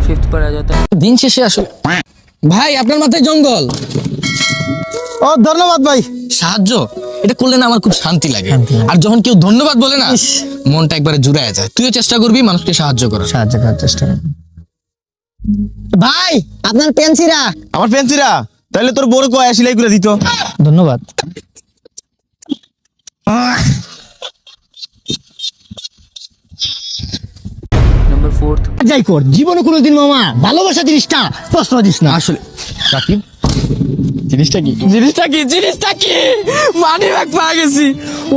Fifth पर आ जाता है। দিন শেষে আসলে ভাই আপনার মাথায় জঙ্গল। ও ধন্যবাদ ভাই। সাহায্য এটা করলে না আমার খুব শান্তি লাগে, আর যখন কেউ ধন্যবাদ বলে না মনটা একবারে জুড়ায় যায়। তুইও চেষ্টা করবি মানুষকে সাহায্য করার। সাহায্য করার চেষ্টা কর ভাই। আপনার পেন্সিরা। আমার পেন্সিরা তাহলে তোর বড় কয় সিলাই করে দিত। ধন্যবাদ। Number fourth. যাই কর জীবনে কোনোদিন মামা ভালোবাসা জিনিসটা প্রশ্ন দিস না। আসলে রাকিব জিনিসটা কি মানি ব্যাগ পাওয়া গেছি।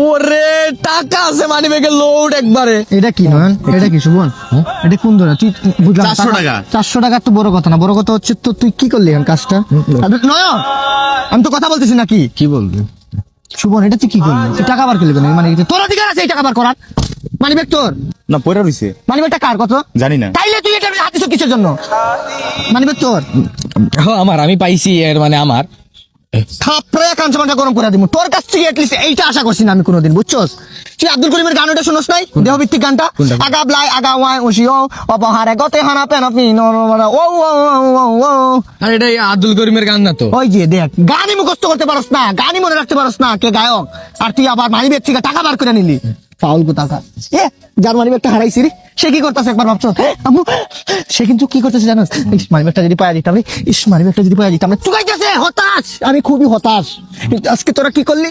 ওরে টাকা আছে মানি ব্যাগের লোড একবারে। এটা কি নয়ন? এটা কি শুভন? এটা কোন ধরনের? তুই বুঝলাম 400 টাকা। 400 টাকা তো বড় কথা না, বড় কথা হচ্ছে তো তুই কি করলি এখন কাজটা? নয়ন আমি তো কথা বলতেছি নাকি? কি বলবি শুভন এটা তুই কি করলি? তুই টাকা বার করলি কেন? মানে তোর অধিকার আছে এই টাকা বার করার। মানি ব্যাগ তোর? না পয়রা রইছে মানি ব্যাগটা কার কত জানি না। তাইলে তুই এটা হাতিস কিসের জন্য? মানি ব্যাগ তোর? আমার আমি পাইছি এর মানে আমার থাপড়ে কাঞ্চমানটা গরম করে দিব। তোর কাছ থেকে এটলিস্ট এইটা আশা করছি না আমি কোনোদিন, বুঝছস? তুই আব্দুল করিমের গান ওটা শুনস নাই? দেহভিত্তিক গানটা আগা ব্লাই আগা ওয়াই ওশিও অপহারে গতে হানা পেনপি নো ও ও ও ও। আর এটা আব্দুল করিমের গান না তো? ওই যে দেখ গানই মুখস্থ করতে পারস না, গানই মনে রাখতে পারস না কে গায়ক, আর তুই আবার মানি ব্যাগ থেকে টাকা বার করে নিলি। ফাউল কো টাকা এ যার মানি ব্যাগটা হারাইছি রে সে কি করতেছে একবার ভাবছো? আম্মু সে কিন্তু কি করতেছে জানোস? মানি ব্যাগটা যদি পাওয়া যেতাম রে, মানি ব্যাগটা যদি পাওয়া যেতাম, চুকাইতেছে হতাশ। আমি খুবই হতাশ। কিন্তু আজকে তোরা কি করলি?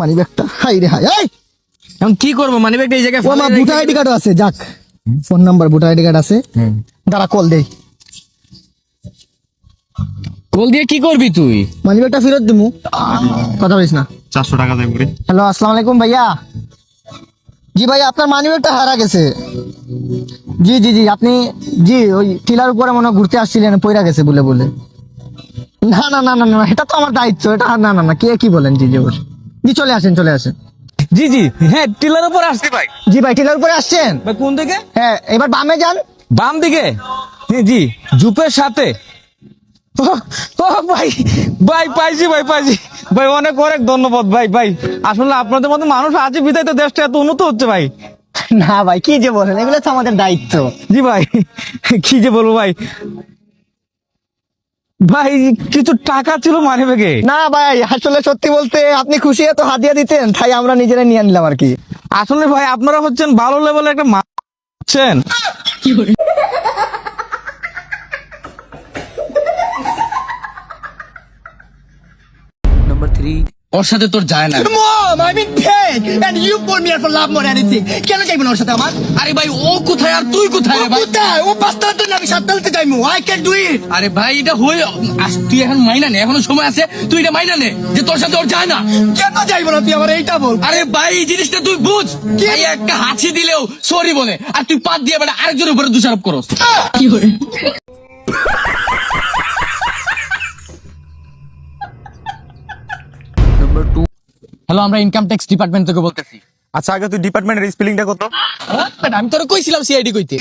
মানি ব্যাগটা হাই রে হাই। এই এখন কি করবো মানি ব্যাগটা এই জায়গায় ও মা ভোটার আইডি কার্ডও আছে, যাক phone number voter ID card আছে, দাঁড়া কল দেই। কল দিয়ে কি করবি তুই? মানি ব্যাগটা ফেরত দিমু, কথা বলিস না। 400 টাকা দেব করে। হ্যালো আসসালামু আলাইকুম ভাইয়া। জি ভাই আপনার মানি ব্যাগটা হারা গেছে। জি জি জি আপনি জি ওই টিলার উপরে মনে হয় ঘুরতে আসছিলেন, পয়রা গেছে বলে বলে। না না না না না এটা তো আমার দায়িত্ব, এটা না না না কে কি বলেন? জি জি অবশ্যই। জি চলে আসেন চলে আসেন। জি জি হ্যাঁ টিলার উপর আসছি ভাই। জি ভাই টিলার উপরে আসছেন? ভাই কোন দিকে? হ্যাঁ এবার বামে যান। বাম দিকে? জি জুপের সাথে। ও ও ভাই ভাই পাইছি ভাই পাইছি ভাই, অনেক অনেক ধন্যবাদ ভাই। ভাই আসলে আপনাদের মতো মানুষ আছে বিধায় তো দেশটা এত উন্নত হচ্ছে ভাই। না ভাই কি যে বলেন, এগুলো তো আমাদের দায়িত্ব। জি ভাই কি যে বলবো ভাই। ভাই কিছু টাকা ছিল মানি ব্যাগে। না ভাই আসলে সত্যি বলতে আপনি খুশি এত হাদিয়া দিতেন তাই আমরা নিজেরা নিয়ে নিলাম আর কি। আসলে ভাই আপনারা হচ্ছেন ভালো লেভেলের একটা হচ্ছেন। Number three. ওর সাথে তোর যায় না। Mom, I'm in pain and you put me here for love more than anything. কেন যাইবেন ওর সাথে আমার? আরে ভাই ও কোথায় আর তুই কোথায় রে ভাই? কোথায়? ও পাঁচতলাতে না আমি সাততলাতে যাইমু। I can do it. আরে ভাই এটা হয়ে তুই এখন মাইনা নে, এখনো সময় আছে, তুই এটা মাইনা নে যে তোর সাথে ওর যায় না। কেন যাইবো না তুই আমার এইটা বল। আরে ভাই এই জিনিসটা তুই বুঝ। ভাই একটা হাসি দিলেও সরি বলে, আর তুই পাত দিয়ে বেটা আরেকজনের উপরে দোষারোপ করস। কি করে? Number two. হ্যালো আমরা ইনকাম ট্যাক্স ডিপার্টমেন্ট থেকে বলতেছি। আচ্ছা আগে তুই ডিপার্টমেন্টের স্পেলিংটা কত? আমি তোরে কইছিলাম সিআইডি কইতে।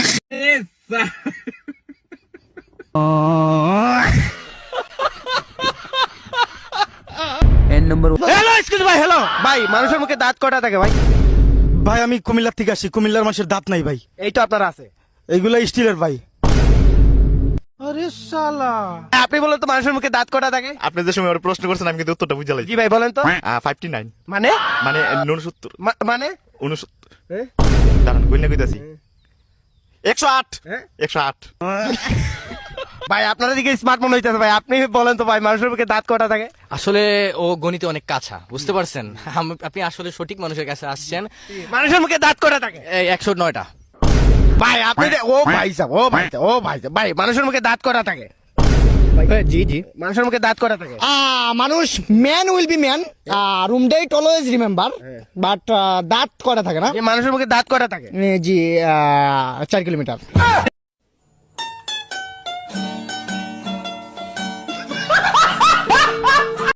एन नंबर হ্যালো এক্সকিউজ ভাই। হ্যালো ভাই, মানুষের মুখে দাঁত কটা থাকে ভাই? ভাই আমি কুমিল্লা থেকে আসি, কুমিল্লার মানুষের দাঁত নাই ভাই। এই তো আপনার আছে। এইগুলা স্টিলের ভাই। আরে শালা আপনি বলেন তো মানুষের মুখে দাঁত কটা থাকে? আপনি যে সময় ওর প্রশ্ন করছেন আমি কিন্তু উত্তরটা বুঝালাই। জি ভাই বলেন তো। 59 মানে মানে 69 মানে 69 দাঁড়ান কইনা কইতাছি 108 108। ভাই আপনারা দিকে স্মার্টফোন হইতেছে ভাই, আপনি বলেন তো ভাই মানুষের মুখে দাঁত কটা থাকে? আসলে ও গণিতে অনেক কাঁচা, বুঝতে পারছেন? আপনি আসলে সঠিক মানুষের কাছে আসছেন। মানুষের মুখে দাঁত কটা থাকে? এই 109টা। ভাই আপনি ও ভাই সাহেব ও ভাই সাহেব ও ভাই সাহেব ভাই মানুষের মুখে দাঁত কটা থাকে? জি জি মানুষের মুখে দাঁত কটা থাকে? মানুষ man will be man, room date always remember, but দাঁত কটা থাকে না? মানুষের মুখে দাঁত কটা থাকে? জি 4 কিলোমিটার।